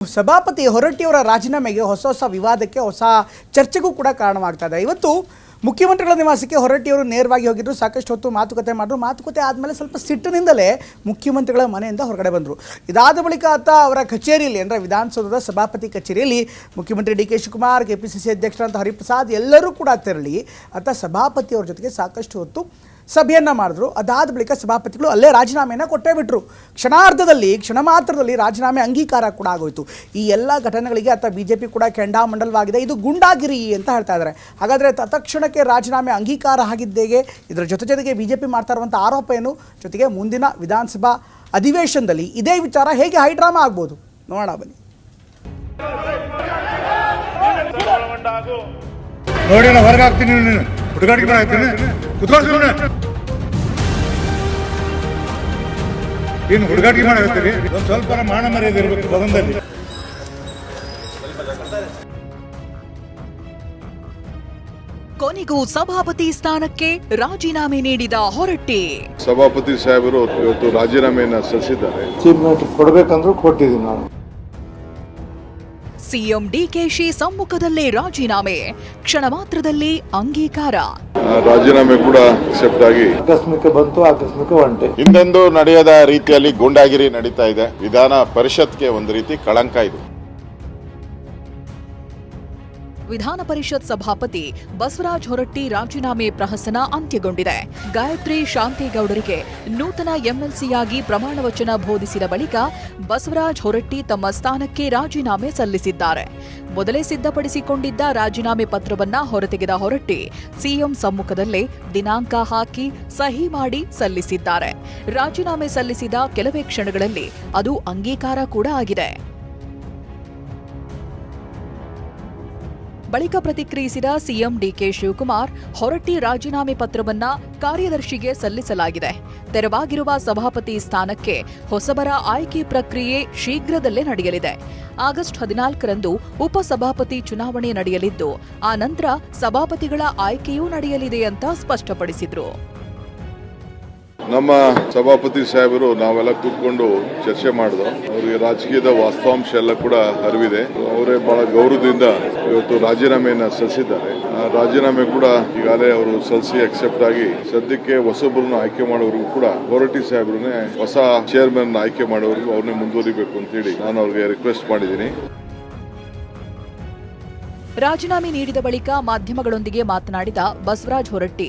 ಸಭಾಪತಿ ಹೊರಟ್ಟಿಯವರ ರಾಜೀನಾಮೆಗೆ ಹೊಸ ವಿವಾದಕ್ಕೆ ಹೊಸ ಚರ್ಚೆಗೂ ಕೂಡ ಕಾರಣವಾಗ್ತಾ ಇದೆ. ಇವತ್ತು ಮುಖ್ಯಮಂತ್ರಿಗಳ ನಿವಾಸಕ್ಕೆ ಹೊರಟ್ಟಿಯವರು ನೇರವಾಗಿ ಹೋಗಿದ್ರು. ಸಾಕಷ್ಟು ಹೊತ್ತು ಮಾತುಕತೆ ಮಾಡಿದ್ರು. ಮಾತುಕತೆ ಆದಮೇಲೆ ಸ್ವಲ್ಪ ಸಿಟ್ಟಿನಿಂದಲೇ ಮುಖ್ಯಮಂತ್ರಿಗಳ ಮನೆಯಿಂದ ಹೊರಗಡೆ ಬಂದರು. ಇದಾದ ಬಳಿಕ ಅವರ ಕಚೇರಿಯಲ್ಲಿ ಅಂದರೆ ವಿಧಾನಸೌಧದ ಸಭಾಪತಿ ಕಚೇರಿಯಲ್ಲಿ ಮುಖ್ಯಮಂತ್ರಿ ಡಿ ಕೆ ಶಿವಕುಮಾರ್, ಕೆಪಿಸಿಸಿ ಅಧ್ಯಕ್ಷರಂತ ಹರಿಪ್ರಸಾದ್ ಎಲ್ಲರೂ ಕೂಡ ತೆರಳಿ ಸಭಾಪತಿಯವರ ಜೊತೆಗೆ ಸಾಕಷ್ಟು ಹೊತ್ತು ಸಭೆಯನ್ನು ಮಾಡಿದ್ರು. ಅದಾದ ಬಳಿಕ ಸಭಾಪತಿಗಳು ಅಲ್ಲೇ ರಾಜೀನಾಮೆಯನ್ನು ಕೊಟ್ಟೇ ಬಿಟ್ಟರು. ಕ್ಷಣ ಮಾತ್ರದಲ್ಲಿ ರಾಜೀನಾಮೆ ಅಂಗೀಕಾರ ಕೂಡ ಆಗೋಯಿತು. ಈ ಎಲ್ಲ ಘಟನೆಗಳಿಗೆ ಬಿಜೆಪಿ ಕೂಡ ಕೆಂಡಾಮಂಡಲವಾಗಿದೆ. ಇದು ಗುಂಡಾಗಿರಿ ಅಂತ ಹೇಳ್ತಾ ಇದ್ದಾರೆ. ಹಾಗಾದರೆ ತತ್ಕ್ಷಣಕ್ಕೆ ರಾಜೀನಾಮೆ ಅಂಗೀಕಾರ ಆಗಿದ್ದೇಗೆ? ಇದರ ಜೊತೆಗೆ ಬಿಜೆಪಿ ಮಾಡ್ತಾ ಇರುವಂಥ ಆರೋಪ ಏನು? ಜೊತೆಗೆ ಮುಂದಿನ ವಿಧಾನಸಭಾ ಅಧಿವೇಶನದಲ್ಲಿ ಇದೇ ವಿಚಾರ ಹೇಗೆ ಹೈಡ್ರಾಮಾ ಆಗ್ಬೋದು ನೋಡೋಣ ಬನ್ನಿ. ನೋಡಿ ಹೊರಗೆ ಹಾಕ್ತೀನಿ, ಹುಡುಗಾಟಿಕೆ ಮಾಡ್ತೀನಿ, ಕುತ್ಕೊಂಡು ಏನು ಹುಡುಗಾಟಿಕೆ ಮಾಡಾಕತ್ತೀರಿ? ಒಂದು ಸ್ವಲ್ಪ ಮಾನ ಮರ್ಯಾದೆ ಇರಬೇಕು ಸದನದಲ್ಲಿ. ಕೊನೆಗೂ ಸಭಾಪತಿ ಸ್ಥಾನಕ್ಕೆ ರಾಜೀನಾಮೆ ನೀಡಿದ ಹೊರಟ್ಟಿ. ಸಭಾಪತಿ ಸಾಹೇಬರು ಇವತ್ತು ರಾಜೀನಾಮೆಯನ್ನು ಸಲ್ಲಿಸಿದ್ದಾರೆ. ಕೊಡಬೇಕಂದ್ರೂ ಕೊಟ್ಟಿದ್ದೀನಿ ನಾನು. ಸಿಎಂ ಡಿಕೆಶಿ ಸಮ್ಮುಖದಲ್ಲೇ ರಾಜೀನಾಮೆ, ಕ್ಷಣ ಮಾತ್ರದಲ್ಲಿ ಅಂಗೀಕಾರ. ರಾಜೀನಾಮೆ ಕೂಡ ಅಕ್ಸೆಪ್ಟ್ ಆಗಿ ಆಕಸ್ಮಿಕ ಬಂತು, ಆಕಸ್ಮಿಕ ಒಂಟೆ. ಹಿಂದೆಂದೂ ನಡೆಯದ ರೀತಿಯಲ್ಲಿ ಗೂಂಡಾಗಿರಿ ನಡೀತಾ ಇದೆ. ವಿಧಾನ ಪರಿಷತ್ಗೆ ಒಂದು ರೀತಿ ಕಳಂಕ ಇದು. ವಿಧಾನ ಪರಿಷತ್ ಸಭಾಪತಿ ಬಸವರಾಜ ಹೊರಟ್ಟಿ ರಾಜೀನಾಮೆ ಪ್ರಹಸನ ಅಂತ್ಯಗೊಂಡಿದೆ. ಗಾಯತ್ರಿ ಶಾಂತೇಗೌಡರಿಗೆ ನೂತನ ಎಂಎಲ್ಸಿಯಾಗಿ ಪ್ರಮಾಣ ವಚನ ಬೋಧಿಸಿದ ಬಳಿಕ ಬಸವರಾಜ ಹೊರಟ್ಟಿ ತಮ್ಮ ಸ್ಥಾನಕ್ಕೆ ರಾಜೀನಾಮೆ ಸಲ್ಲಿಸಿದ್ದಾರೆ. ಮೊದಲೇ ಸಿದ್ಧಪಡಿಸಿಕೊಂಡಿದ್ದ ರಾಜೀನಾಮೆ ಪತ್ರವನ್ನ ಹೊರತೆಗೆದ ಹೊರಟ್ಟಿ ಸಿಎಂ ಸಮ್ಮುಖದಲ್ಲೇ ದಿನಾಂಕ ಹಾಕಿ ಸಹಿ ಮಾಡಿ ಸಲ್ಲಿಸಿದ್ದಾರೆ. ರಾಜೀನಾಮೆ ಸಲ್ಲಿಸಿದ ಕೆಲವೇ ಕ್ಷಣಗಳಲ್ಲಿ ಅದು ಅಂಗೀಕಾರ ಕೂಡ ಆಗಿದೆ. ಬಳಿಕ ಪ್ರತಿಕ್ರಿಯಿಸಿದ ಸಿಎಂ ಡಿಕೆ ಶಿವಕುಮಾರ್, ಹೊರಟ್ಟಿ ರಾಜೀನಾಮೆ ಪತ್ರವನ್ನ ಕಾರ್ಯದರ್ಶಿಗೆ ಸಲ್ಲಿಸಲಾಗಿದೆ. ತೆರವಾಗಿರುವ ಸಭಾಪತಿ ಸ್ಥಾನಕ್ಕೆ ಹೊಸಬರ ಆಯ್ಕೆ ಪ್ರಕ್ರಿಯೆ ಶೀಘ್ರದಲ್ಲೇ ನಡೆಯಲಿದೆ. ಆಗಸ್ಟ್ 14ರಂದು ಉಪಸಭಾಪತಿ ಚುನಾವಣೆ ನಡೆಯಲಿದ್ದು, ಆ ನಂತರ ಸಭಾಪತಿಗಳ ಆಯ್ಕೆಯೂ ನಡೆಯಲಿದೆ ಅಂತ ಸ್ಪಷ್ಟಪಡಿಸಿದ್ರು. ನಮ್ಮ ಸಭಾಪತಿ ಸಾಹೇಬರು ನಾವೆಲ್ಲ ಕೂತ್ಕೊಂಡು ಚರ್ಚೆ ಮಾಡಿದ್ರು. ಅವರಿಗೆ ರಾಜಕೀಯದ ವಾಸ್ತವಾಂಶ ಎಲ್ಲ ಕೂಡ ಅರಿವಿದೆ. ಅವರೇ ಬಹಳ ಗೌರವದಿಂದ ಇವತ್ತು ರಾಜೀನಾಮೆಯನ್ನು ಸಲ್ಲಿಸಿದ್ದಾರೆ. ರಾಜೀನಾಮೆ ಕೂಡ ಈಗಾಗಲೇ ಅವರು ಸಲ್ಲಿಸಿ ಅಕ್ಸೆಪ್ಟ್ ಆಗಿ ಸದ್ಯಕ್ಕೆ ಹೊಸೊಬ್ಬರನ್ನು ಆಯ್ಕೆ ಮಾಡೋರಿಗೂ ಕೂಡ ಹೊರಟ್ಟಿ ಸಾಹೇಬ್ರನ್ನೇ ಹೊಸ ಚೇರ್ಮನ್ ಆಯ್ಕೆ ಮಾಡೋರಿಗೂ ಅವ್ರನ್ನೇ ಮುಂದುವರಿಬೇಕು ಅಂತ ಹೇಳಿ ನಾನು ಅವ್ರಿಗೆ ರಿಕ್ವೆಸ್ಟ್ ಮಾಡಿದ್ದೀನಿ. ರಾಜೀನಾಮೆ ನೀಡಿದ ಬಳಿಕ ಮಾಧ್ಯಮಗಳೊಂದಿಗೆ ಮಾತನಾಡಿದ ಬಸವರಾಜ ಹೊರಟ್ಟಿ,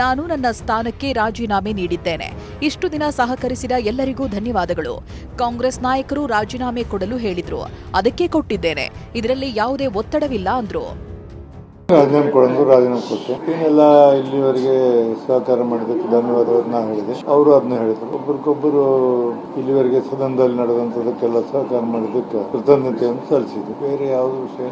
ನಾನು ನನ್ನ ಸ್ಥಾನಕ್ಕೆ ರಾಜೀನಾಮೆ ನೀಡಿದ್ದೇನೆ. ಇಷ್ಟು ದಿನ ಸಹಕರಿಸಿದ ಎಲ್ಲರಿಗೂ ಧನ್ಯವಾದಗಳು. ಕಾಂಗ್ರೆಸ್ ನಾಯಕರು ರಾಜೀನಾಮೆ ಕೊಡಲು ಹೇಳಿದ್ರು, ಅದಕ್ಕೆ ಕೊಟ್ಟಿದ್ದೇನೆ. ಇದರಲ್ಲಿ ಯಾವುದೇ ಒತ್ತಡವಿಲ್ಲ ಅಂದ್ರು. ರಾಜೀನಾಮೆ ಕೊಟ್ಟೆ. ಇನ್ನೆಲ್ಲ ಇಲ್ಲಿವರೆಗೆ ಸಹಕಾರ ಮಾಡಿದ್ದಕ್ಕೆ ಧನ್ಯವಾದವನ್ನ ಹೇಳಿದೆ. ಅವರು ಅದನ್ನ ಹೇಳಿದ್ರು. ಒಬ್ಬರಿಗೊಬ್ಬರು ಇಲ್ಲಿವರೆಗೆ ಸದನದಲ್ಲಿ ನಡೆದಂತದಕ್ಕೆಲ್ಲ ಸಹಕಾರ ಮಾಡಿದ್ದಕ್ಕೆ ಕೃತಜ್ಞತೆಯನ್ನು ಸಲ್ಲಿಸಿದ್ರು. ಬೇರೆ ಯಾವುದೇ ವಿಷಯ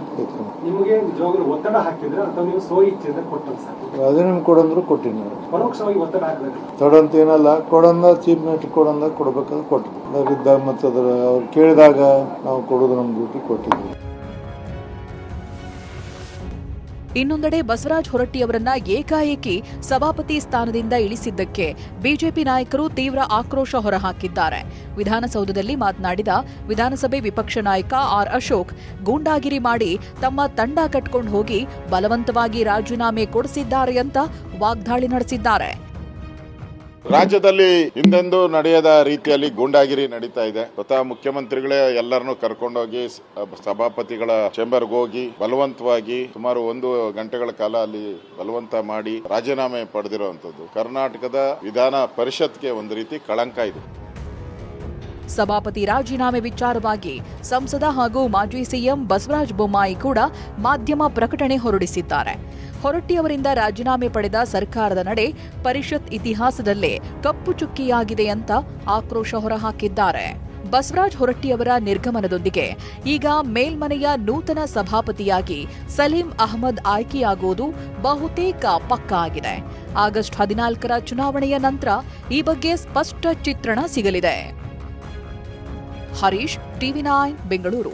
ನಿಮಗೆ ನಿಜವಾಗ್ಲೂ ಒತ್ತಡ ಹಾಕಿದ್ರೆ ಅಥವಾ ನೀವು ಸ್ವಇಚ್ಛೆಯಿಂದ ಕೊಟ್ಟರು? ರಾಜೀನಾಮೆ ಕೊಡಂದ್ರು ಕೊಟ್ಟಿನಿ. ಪರೋಕ್ಷವಾಗಿ ಒತ್ತಡ ಹಾಕಬೇಕು ತಡ ಅಂತ ಏನಲ್ಲ. ಕೊಡಂದ ಚೀಫ್ ಮಿನಿಸ್ಟರ್ ಕೊಡಂದ ಕೊಡ್ಬೇಕಾದ್ರೆ ಕೊಟ್ಟಿದ್ವಿ. ಅವರಿದ್ದಾಗ ಮತ್ತೆ ಅವ್ರು ಕೇಳಿದಾಗ ನಾವು ಕೊಡೋದು ನಮ್ಮ ಡ್ಯೂಟಿ ಕೊಟ್ಟಿದ್ವಿ. ಇನ್ನೊಂದೆಡೆ ಬಸವರಾಜ ಹೊರಟ್ಟಿಯವರನ್ನ ಏಕಾಏಕಿ ಸಭಾಪತಿ ಸ್ಥಾನದಿಂದ ಇಳಿಸಿದ್ದಕ್ಕೆ ಬಿಜೆಪಿ ನಾಯಕರು ತೀವ್ರ ಆಕ್ರೋಶ ಹೊರಹಾಕಿದ್ದಾರೆ. ವಿಧಾನಸೌಧದಲ್ಲಿ ಮಾತನಾಡಿದ ವಿಧಾನಸಭೆ ವಿಪಕ್ಷ ನಾಯಕ ಆರ್ ಅಶೋಕ್, ಗೂಂಡಾಗಿರಿ ಮಾಡಿ ತಮ್ಮ ತಂಡ ಕಟ್ಕೊಂಡು ಹೋಗಿ ಬಲವಂತವಾಗಿ ರಾಜೀನಾಮೆ ಕೊಡಿಸಿದ್ದಾರೆ ಅಂತ ವಾಗ್ದಾಳಿ ನಡೆಸಿದ್ದಾರೆ. ರಾಜ್ಯದಲ್ಲಿ ಹಿಂದೆಂದೂ ನಡೆಯದ ರೀತಿಯಲ್ಲಿ ಗೂಂಡಾಗಿರಿ ನಡೀತಾ ಇದೆ. ಸ್ವತಃ ಮುಖ್ಯಮಂತ್ರಿಗಳೇ ಎಲ್ಲರನ್ನೂ ಕರ್ಕೊಂಡೋಗಿ ಸಭಾಪತಿಗಳ ಚೇಂಬರ್ಗೆ ಹೋಗಿ ಬಲವಂತವಾಗಿ ಸುಮಾರು 1 ಗಂಟೆಗಳ ಕಾಲ ಅಲ್ಲಿ ಬಲವಂತ ಮಾಡಿ ರಾಜೀನಾಮೆ ಪಡೆದಿರುವಂತದ್ದು ಕರ್ನಾಟಕದ ವಿಧಾನ ಪರಿಷತ್ಗೆ ಒಂದು ರೀತಿ ಕಳಂಕ ಇದೆ. ಸಭಾಪತಿ ರಾಜೀನಾಮೆ ವಿಚಾರವಾಗಿ ಸಂಸದ ಹಾಗೂ ಮಾಜಿ ಸಿಎಂ ಬಸವರಾಜ ಬೊಮ್ಮಾಯಿ ಕೂಡ ಮಾಧ್ಯಮ ಪ್ರಕಟಣೆ ಹೊರಡಿಸಿದ್ದಾರೆ. ಹೊರಟ್ಟಿಯವರಿಂದ ರಾಜೀನಾಮೆ ಪಡೆದ ಸರ್ಕಾರದ ನಡೆ ಪರಿಷತ್ ಇತಿಹಾಸದಲ್ಲೇ ಕಪ್ಪು ಚುಕ್ಕಿಯಾಗಿದೆ ಅಂತ ಆಕ್ರೋಶ ಹೊರಹಾಕಿದ್ದಾರೆ. ಬಸವರಾಜ ಹೊರಟ್ಟಿಯವರ ನಿರ್ಗಮನದೊಂದಿಗೆ ಈಗ ಮೇಲ್ಮನೆಯ ನೂತನ ಸಭಾಪತಿಯಾಗಿ ಸಲೀಂ ಅಹಮದ್ ಆಯ್ಕೆಯಾಗುವುದು ಬಹುತೇಕ ಪಕ್ಕಾ ಆಗಿದೆ. ಆಗಸ್ಟ್ 14ರ ಚುನಾವಣೆಯ ನಂತರ ಈ ಬಗ್ಗೆ ಸ್ಪಷ್ಟ ಚಿತ್ರಣ ಸಿಗಲಿದೆ. ಹರೀಶ್, ಟಿವಿ9 ಬೆಂಗಳೂರು.